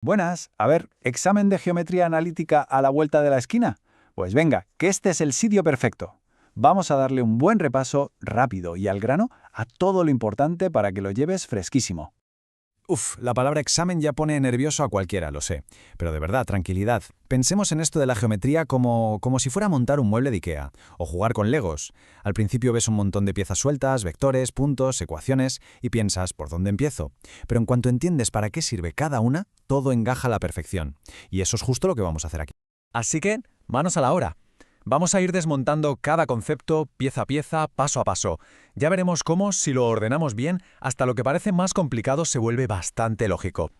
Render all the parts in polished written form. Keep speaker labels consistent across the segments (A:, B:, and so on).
A: Buenas, a ver, ¿examen de geometría analítica a la vuelta de la esquina? Pues venga, que este es el sitio perfecto. Vamos a darle un buen repaso rápido y al grano a todo lo importante para que lo lleves fresquísimo.
B: Uf, la palabra examen ya pone nervioso a cualquiera, lo sé. Pero de verdad, tranquilidad. Pensemos en esto de la geometría como si fuera montar un mueble de IKEA o jugar con Legos. Al principio ves un montón de piezas sueltas, vectores, puntos, ecuaciones y piensas, ¿por dónde empiezo? Pero en cuanto entiendes para qué sirve cada una, todo encaja a la perfección. Y eso es justo lo que vamos a hacer aquí.
C: Así que, manos a la obra. Vamos a ir desmontando cada concepto pieza a pieza, paso a paso. Ya veremos cómo, si lo ordenamos bien, hasta lo que parece más complicado se vuelve bastante lógico.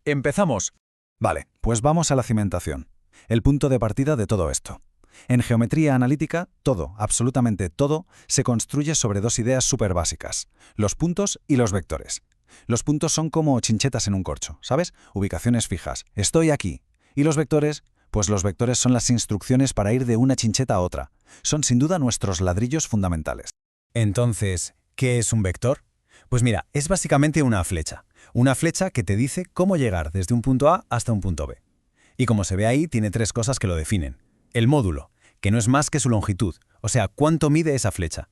C: Empezamos.
B: Vale, pues vamos a la cimentación. El punto de partida de todo esto. En geometría analítica, todo, absolutamente todo, se construye sobre dos ideas súper básicas: los puntos y los vectores. Los puntos son como chinchetas en un corcho, ¿sabes? Ubicaciones fijas. Estoy aquí. Y los vectores, pues los vectores son las instrucciones para ir de una chincheta a otra. Son sin duda nuestros ladrillos fundamentales. Entonces, ¿qué es un vector? Pues mira, es básicamente una flecha. Una flecha que te dice cómo llegar desde un punto A hasta un punto B. Y como se ve ahí, tiene tres cosas que lo definen. El módulo, que no es más que su longitud, o sea, cuánto mide esa flecha.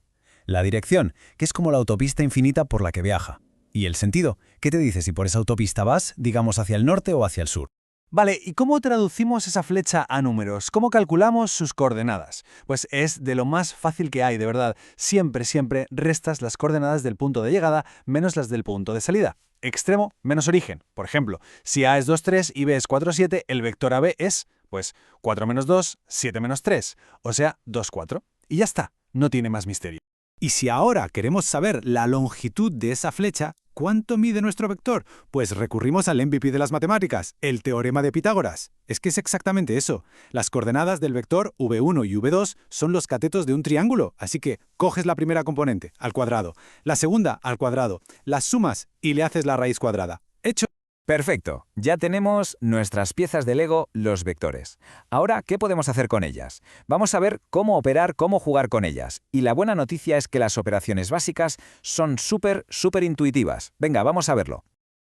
B: La dirección, que es como la autopista infinita por la que viaja. Y el sentido, que te dice si por esa autopista vas, digamos, hacia el norte o hacia el sur.
A: Vale, ¿y cómo traducimos esa flecha a números? ¿Cómo calculamos sus coordenadas? Pues es de lo más fácil que hay, de verdad. Siempre, siempre restas las coordenadas del punto de llegada menos las del punto de salida. Extremo menos origen. Por ejemplo, si A es 2, 3 y B es 4, 7, el vector AB es, pues, 4 menos 2, 7 menos 3, o sea, 2, 4. Y ya está, no tiene más misterio.
D: Y si ahora queremos saber la longitud de esa flecha, ¿cuánto mide nuestro vector? Pues recurrimos al MVP de las matemáticas, el teorema de Pitágoras. Es que es exactamente eso. Las coordenadas del vector v1 y v2 son los catetos de un triángulo, así que coges la primera componente, al cuadrado, la segunda, al cuadrado, las sumas y le haces la raíz cuadrada. ¡Hecho!
C: Perfecto, ya tenemos nuestras piezas de Lego, los vectores. Ahora, ¿qué podemos hacer con ellas? Vamos a ver cómo operar, cómo jugar con ellas. Y la buena noticia es que las operaciones básicas son súper intuitivas. Venga, vamos a verlo.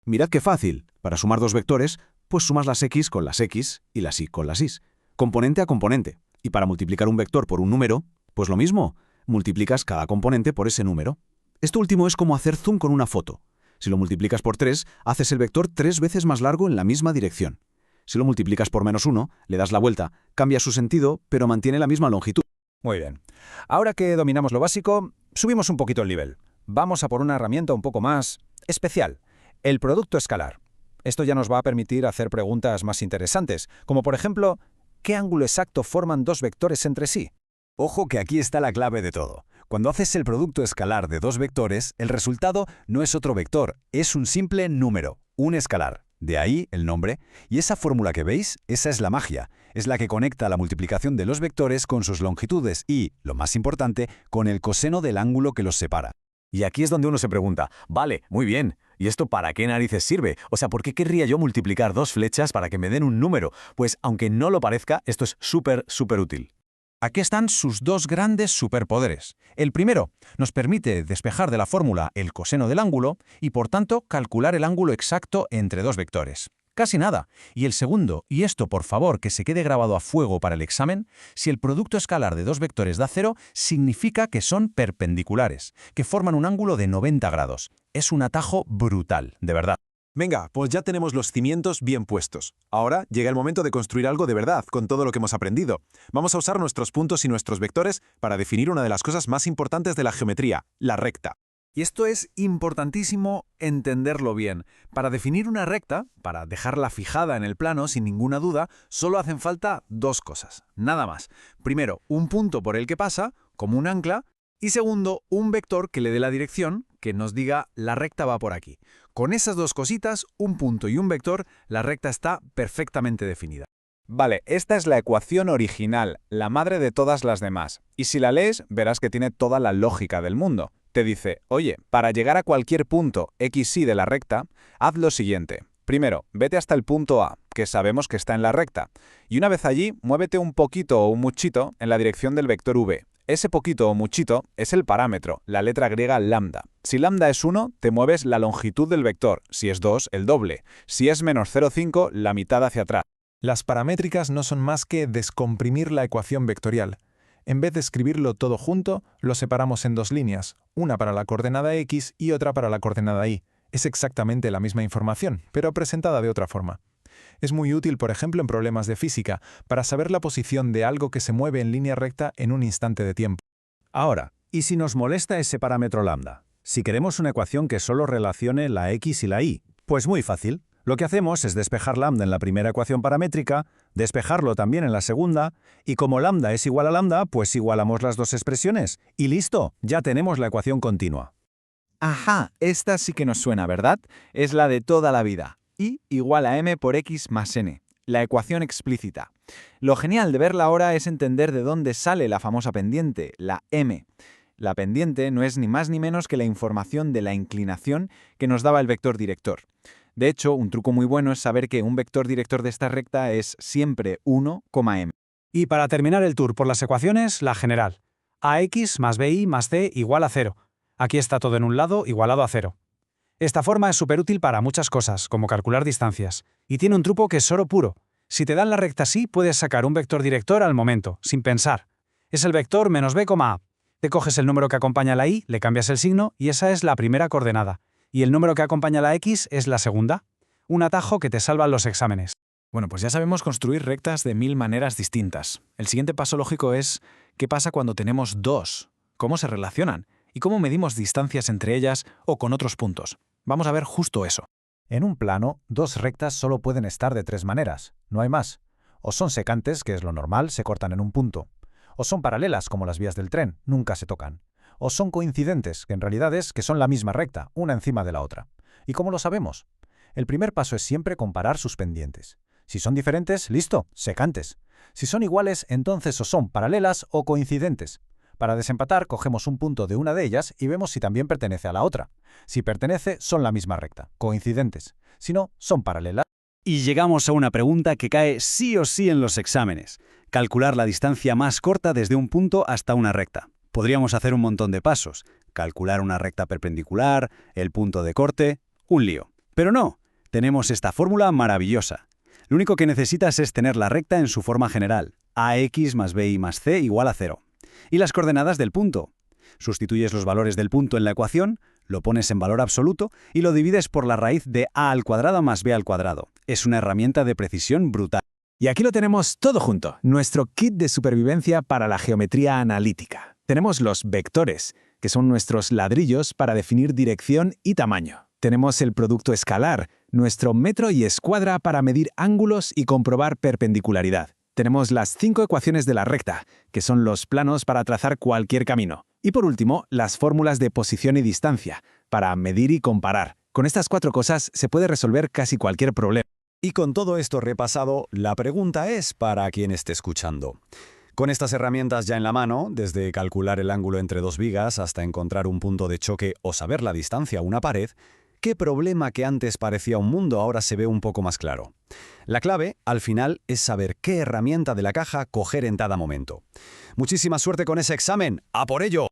E: Mirad qué fácil. Para sumar dos vectores, pues sumas las x con las x y las y con las y. Componente a componente. Y para multiplicar un vector por un número, pues lo mismo. Multiplicas cada componente por ese número. Esto último es como hacer zoom con una foto. Si lo multiplicas por 3, haces el vector 3 veces más largo en la misma dirección. Si lo multiplicas por -1, le das la vuelta, cambia su sentido, pero mantiene la misma longitud.
B: Muy bien. Ahora que dominamos lo básico, subimos un poquito el nivel. Vamos a por una herramienta un poco más especial: el producto escalar. Esto ya nos va a permitir hacer preguntas más interesantes, como por ejemplo, ¿qué ángulo exacto forman dos vectores entre sí? Ojo que aquí está la clave de todo. Cuando haces el producto escalar de dos vectores, el resultado no es otro vector, es un simple número, un escalar. De ahí el nombre, y esa fórmula que veis, esa es la magia. Es la que conecta la multiplicación de los vectores con sus longitudes y, lo más importante, con el coseno del ángulo que los separa.
C: Y aquí es donde uno se pregunta, vale, muy bien, ¿y esto para qué narices sirve? O sea, ¿por qué querría yo multiplicar dos flechas para que me den un número? Pues aunque no lo parezca, esto es súper útil.
B: Aquí están sus dos grandes superpoderes. El primero nos permite despejar de la fórmula el coseno del ángulo y, por tanto, calcular el ángulo exacto entre dos vectores. Casi nada. Y el segundo, y esto por favor que se quede grabado a fuego para el examen, si el producto escalar de dos vectores da 0, significa que son perpendiculares, que forman un ángulo de 90 grados. Es un atajo brutal, de verdad.
D: Venga, pues ya tenemos los cimientos bien puestos. Ahora llega el momento de construir algo de verdad con todo lo que hemos aprendido. Vamos a usar nuestros puntos y nuestros vectores para definir una de las cosas más importantes de la geometría, la recta.
A: Y esto es importantísimo entenderlo bien. Para definir una recta, para dejarla fijada en el plano sin ninguna duda, solo hacen falta dos cosas, nada más. Primero, un punto por el que pasa, como un ancla, y segundo, un vector que le dé la dirección, que nos diga la recta va por aquí. Con esas dos cositas, un punto y un vector, la recta está perfectamente definida.
F: Vale, esta es la ecuación original, la madre de todas las demás. Y si la lees, verás que tiene toda la lógica del mundo. Te dice, oye, para llegar a cualquier punto XY de la recta, haz lo siguiente. Primero, vete hasta el punto A, que sabemos que está en la recta. Y una vez allí, muévete un poquito o un muchito en la dirección del vector V. Ese poquito o muchito es el parámetro, la letra griega lambda. Si lambda es 1, te mueves la longitud del vector. Si es 2, el doble. Si es menos 0,5, la mitad hacia atrás.
G: Las paramétricas no son más que descomprimir la ecuación vectorial. En vez de escribirlo todo junto, lo separamos en dos líneas, una para la coordenada x y otra para la coordenada y. Es exactamente la misma información, pero presentada de otra forma. Es muy útil, por ejemplo, en problemas de física, para saber la posición de algo que se mueve en línea recta en un instante de tiempo.
B: Ahora, ¿y si nos molesta ese parámetro lambda? Si queremos una ecuación que solo relacione la x y la y, pues muy fácil. Lo que hacemos es despejar lambda en la primera ecuación paramétrica, despejarlo también en la segunda, y como lambda es igual a lambda, pues igualamos las dos expresiones. Y listo, ya tenemos la ecuación continua.
C: Ajá, esta sí que nos suena, ¿verdad? Es la de toda la vida. Y igual a m por x más n, la ecuación explícita. Lo genial de verla ahora es entender de dónde sale la famosa pendiente, la m. La pendiente no es ni más ni menos que la información de la inclinación que nos daba el vector director. De hecho, un truco muy bueno es saber que un vector director de esta recta es siempre 1, m.
H: Y para terminar el tour por las ecuaciones, la general. ax más bi más c igual a 0. Aquí está todo en un lado igualado a 0. Esta forma es súper útil para muchas cosas, como calcular distancias. Y tiene un truco que es oro puro. Si te dan la recta así, puedes sacar un vector director al momento, sin pensar. Es el vector menos b, a. Te coges el número que acompaña a la y, le cambias el signo, y esa es la primera coordenada. Y el número que acompaña a la x es la segunda. Un atajo que te salva en los exámenes.
D: Bueno, pues ya sabemos construir rectas de 1000 maneras distintas. El siguiente paso lógico es, ¿qué pasa cuando tenemos dos? ¿Cómo se relacionan? ¿Y cómo medimos distancias entre ellas o con otros puntos? Vamos a ver justo eso.
B: En un plano, dos rectas solo pueden estar de tres maneras, no hay más. O son secantes, que es lo normal, se cortan en un punto. O son paralelas, como las vías del tren, nunca se tocan. O son coincidentes, que en realidad es que son la misma recta, una encima de la otra. ¿Y cómo lo sabemos? El primer paso es siempre comparar sus pendientes. Si son diferentes, listo, secantes. Si son iguales, entonces o son paralelas o coincidentes. Para desempatar, cogemos un punto de una de ellas y vemos si también pertenece a la otra. Si pertenece, son la misma recta, coincidentes. Si no, son paralelas.
I: Y llegamos a una pregunta que cae sí o sí en los exámenes. Calcular la distancia más corta desde un punto hasta una recta. Podríamos hacer un montón de pasos. Calcular una recta perpendicular, el punto de corte, un lío. Pero no, tenemos esta fórmula maravillosa. Lo único que necesitas es tener la recta en su forma general, ax más bi más c igual a 0. Y las coordenadas del punto. Sustituyes los valores del punto en la ecuación, lo pones en valor absoluto y lo divides por la raíz de a al cuadrado más b al cuadrado. Es una herramienta de precisión brutal.
D: Y aquí lo tenemos todo junto, nuestro kit de supervivencia para la geometría analítica. Tenemos los vectores, que son nuestros ladrillos para definir dirección y tamaño. Tenemos el producto escalar, nuestro metro y escuadra para medir ángulos y comprobar perpendicularidad. Tenemos las 5 ecuaciones de la recta, que son los planos para trazar cualquier camino. Y por último, las fórmulas de posición y distancia, para medir y comparar. Con estas 4 cosas se puede resolver casi cualquier problema.
B: Y con todo esto repasado, la pregunta es para quien esté escuchando. Con estas herramientas ya en la mano, desde calcular el ángulo entre dos vigas hasta encontrar un punto de choque o saber la distancia a una pared, ¿qué problema que antes parecía un mundo ahora se ve un poco más claro? La clave, al final, es saber qué herramienta de la caja coger en cada momento. Muchísima suerte con ese examen. ¡A por ello!